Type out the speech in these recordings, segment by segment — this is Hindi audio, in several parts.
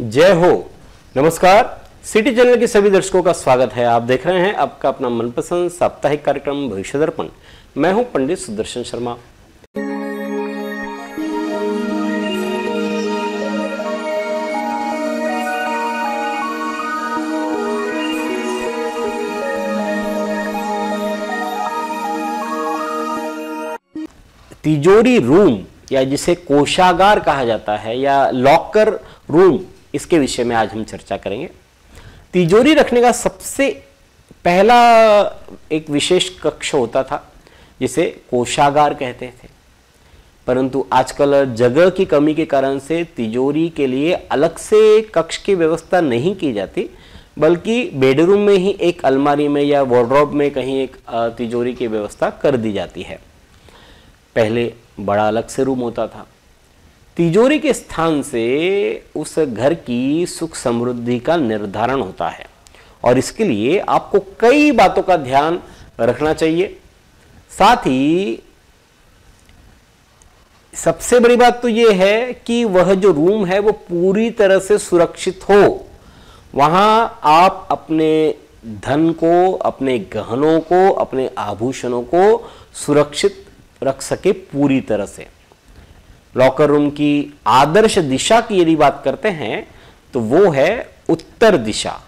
जय हो। नमस्कार। सिटी चैनल के सभी दर्शकों का स्वागत है। आप देख रहे हैं आपका अपना मनपसंद साप्ताहिक कार्यक्रम भविष्य दर्पण। मैं हूं पंडित सुदर्शन शर्मा। तिजोरी रूम या जिसे कोषागार कहा जाता है या लॉकर रूम, इसके विषय में आज हम चर्चा करेंगे। तिजोरी रखने का सबसे पहला एक विशेष कक्ष होता था जिसे कोषागार कहते थे, परंतु आजकल जगह की कमी के कारण से तिजोरी के लिए अलग से कक्ष की व्यवस्था नहीं की जाती, बल्कि बेडरूम में ही एक अलमारी में या वार्डरोब में कहीं एक तिजोरी की व्यवस्था कर दी जाती है। पहले बड़ा अलग से रूम होता था। तिजोरी के स्थान से उस घर की सुख समृद्धि का निर्धारण होता है और इसके लिए आपको कई बातों का ध्यान रखना चाहिए। साथ ही सबसे बड़ी बात तो यह है कि वह जो रूम है वो पूरी तरह से सुरक्षित हो। वहां आप अपने धन को, अपने गहनों को, अपने आभूषणों को सुरक्षित रख सके पूरी तरह से। लॉकर रूम की आदर्श दिशा की यदि बात करते हैं तो वो है उत्तर दिशा,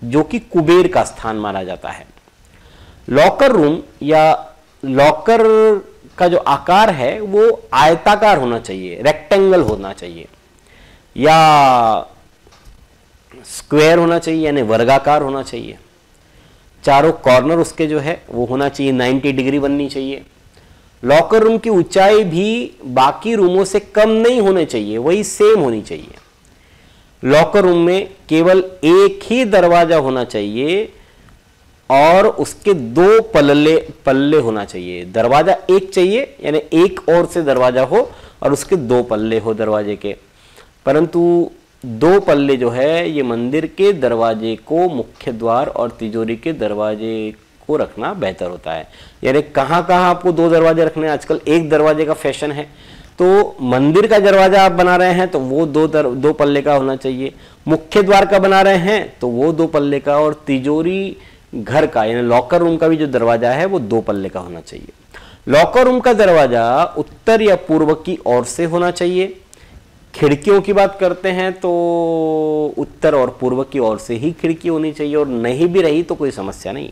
जो कि कुबेर का स्थान माना जाता है। लॉकर रूम या लॉकर का जो आकार है वो आयताकार होना चाहिए, रेक्टेंगल होना चाहिए या स्क्वायर होना चाहिए, यानी वर्गाकार होना चाहिए। चारों कॉर्नर उसके जो है वो होना चाहिए, 90 डिग्री बननी चाहिए। लॉकर रूम की ऊंचाई भी बाकी रूमों से कम नहीं होने चाहिए, वही सेम होनी चाहिए। लॉकर रूम में केवल एक ही दरवाजा होना चाहिए और उसके दो पल्ले होना चाहिए। दरवाजा एक चाहिए, यानी एक और से दरवाजा हो और उसके दो पल्ले हो दरवाजे के, परंतु दो पल्ले जो है ये मंदिर के दरवाजे को, मुख्य द्वार और तिजोरी के दरवाजे को रखना बेहतर होता है। यानी कहां आपको दो दरवाजे रखने हैं। आजकल एक दरवाजे का फैशन है, तो मंदिर का दरवाजा आप बना रहे हैं तो वो दो पल्ले का होना चाहिए। मुख्य द्वार का बना रहे हैं तो वो दो पल्ले का, और तिजोरी घर का यानी लॉकर रूम का भी जो दरवाजा है वो दो पल्ले का होना चाहिए। लॉकर रूम का दरवाजा उत्तर या पूर्व की ओर से होना चाहिए। खिड़कियों की बात करते हैं तो उत्तर और पूर्व की ओर से ही खिड़की होनी चाहिए, और नहीं भी रही तो कोई समस्या नहीं।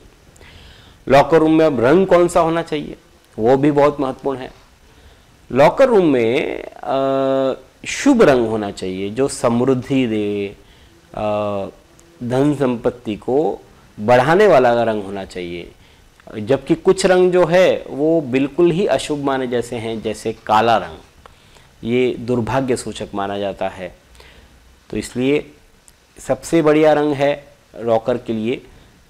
लॉकर रूम में अब रंग कौन सा होना चाहिए वो भी बहुत महत्वपूर्ण है। लॉकर रूम में शुभ रंग होना चाहिए जो समृद्धि दे, धन संपत्ति को बढ़ाने वाला रंग होना चाहिए। जबकि कुछ रंग जो है वो बिल्कुल ही अशुभ माने जैसे हैं, जैसे काला रंग, ये दुर्भाग्य सूचक माना जाता है। तो इसलिए सबसे बढ़िया रंग है लॉकर के लिए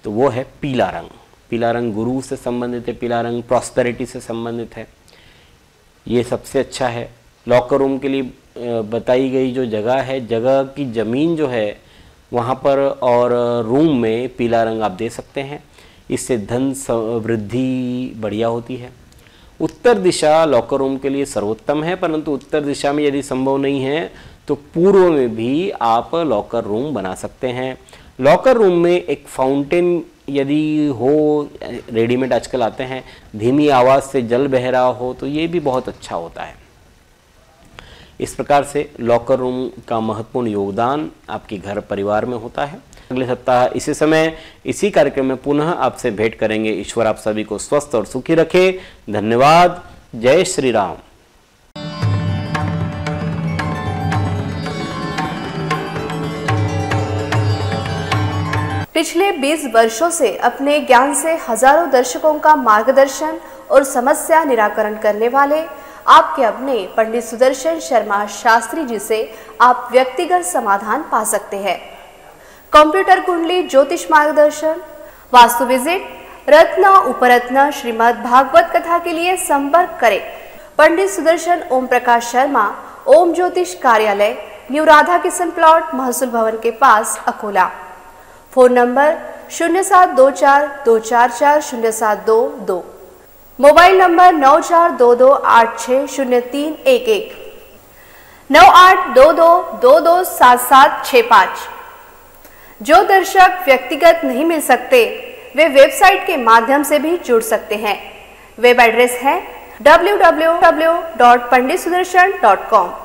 तो वो है पीला रंग। पीला रंग गुरु से संबंधित है, पीला रंग प्रॉस्पेरिटी से संबंधित है, ये सबसे अच्छा है। लॉकर रूम के लिए बताई गई जो जगह है, जगह की ज़मीन जो है वहाँ पर और रूम में पीला रंग आप दे सकते हैं, इससे धन वृद्धि बढ़िया होती है। उत्तर दिशा लॉकर रूम के लिए सर्वोत्तम है, परंतु उत्तर दिशा में यदि संभव नहीं है तो पूर्व में भी आप लॉकर रूम बना सकते हैं। लॉकर रूम में एक फाउंटेन यदि हो, रेडीमेड आजकल आते हैं, धीमी आवाज़ से जल बह रहा हो तो ये भी बहुत अच्छा होता है। इस प्रकार से लॉकर रूम का महत्वपूर्ण योगदान आपके घर परिवार में होता है। अगले सप्ताह इसी समय इसी कार्यक्रम में पुनः आपसे भेंट करेंगे। ईश्वर आप सभी को स्वस्थ और सुखी रखे। धन्यवाद। जय श्री राम। पिछले 20 वर्षों से अपने ज्ञान से हजारों दर्शकों का मार्गदर्शन और समस्या निराकरण करने वाले आपके अपने पंडित सुदर्शन शर्मा शास्त्री जी से आप व्यक्तिगत समाधान पा सकते हैं। कंप्यूटर कुंडली ज्योतिष मार्गदर्शन, वास्तु विजिट, रत्न उपरत्न श्रीमद् भागवत कथा के लिए संपर्क करें पंडित सुदर्शन ओम प्रकाश शर्मा, ओम ज्योतिष कार्यालय, न्यू राधा किशन प्लॉट, महसूल भवन के पास, Akola. Phone number 0724244072, mobile number 9422860311। 9822227765। जो दर्शक व्यक्तिगत नहीं मिल सकते वे वेबसाइट के माध्यम से भी जुड़ सकते हैं। वेब एड्रेस है www.panditsudarshan.com।